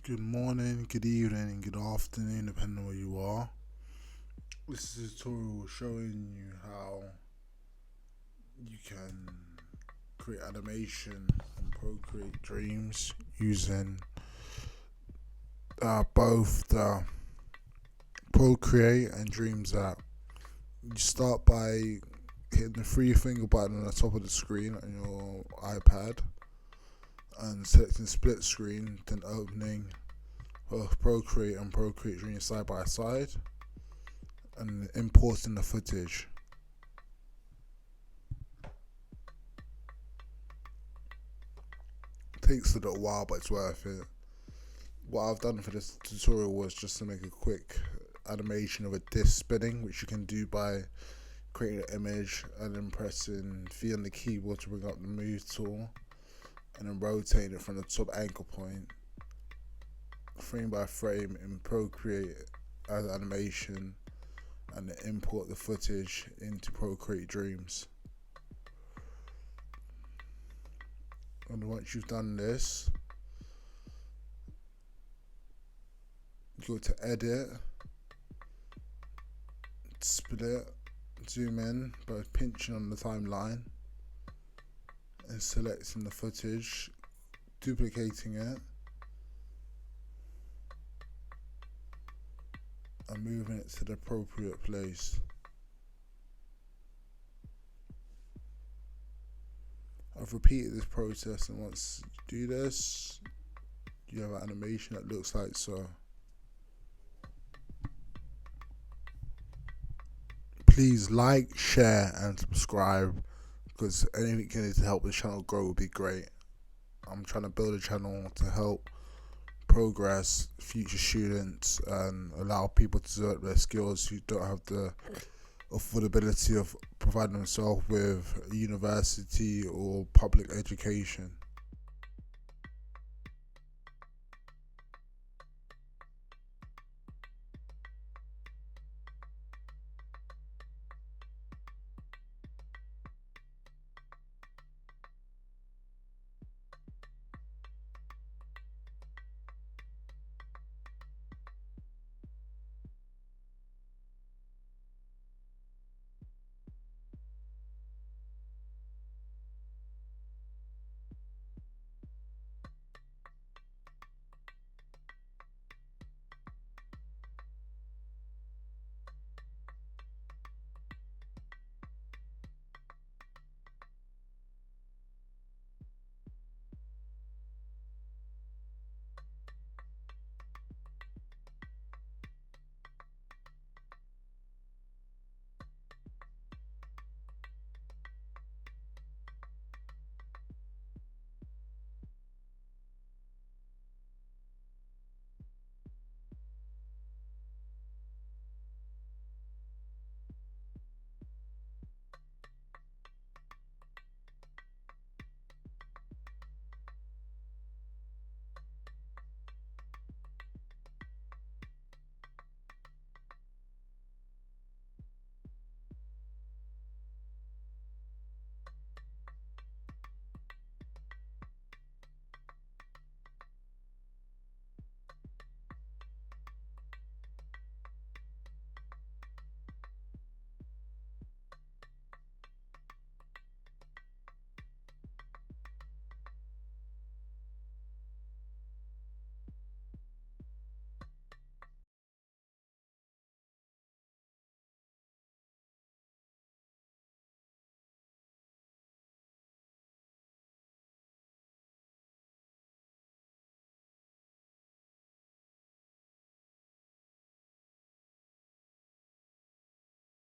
Good morning, good evening, and good afternoon, depending on where you are. This is a tutorial showing you how you can create animation on Procreate Dreams using both the Procreate and Dreams app. You start by hitting the three finger button on the top of the screen on your iPad and selecting split screen, then opening both Procreate and Procreate Dreams side by side and importing the footage. Takes a little while, but it's worth it. What I've done for this tutorial was just to make a quick animation of a disc spinning, which you can do by creating an image and then pressing V on the keyboard to bring up the move tool and then rotating it from the top anchor point frame by frame in Procreate as animation, and then import the footage into Procreate Dreams. And once you've done this, go to edit, split, zoom in by pinching on the timeline and selecting the footage, duplicating it and moving it to the appropriate place. I've repeated this process, and once you do this, you have an animation that looks like so. Please like, share and subscribe, because anything you can do to help the channel grow would be great. I'm trying to build a channel to help progress future students and allow people to develop their skills who don't have the affordability of providing themselves with a university or public education.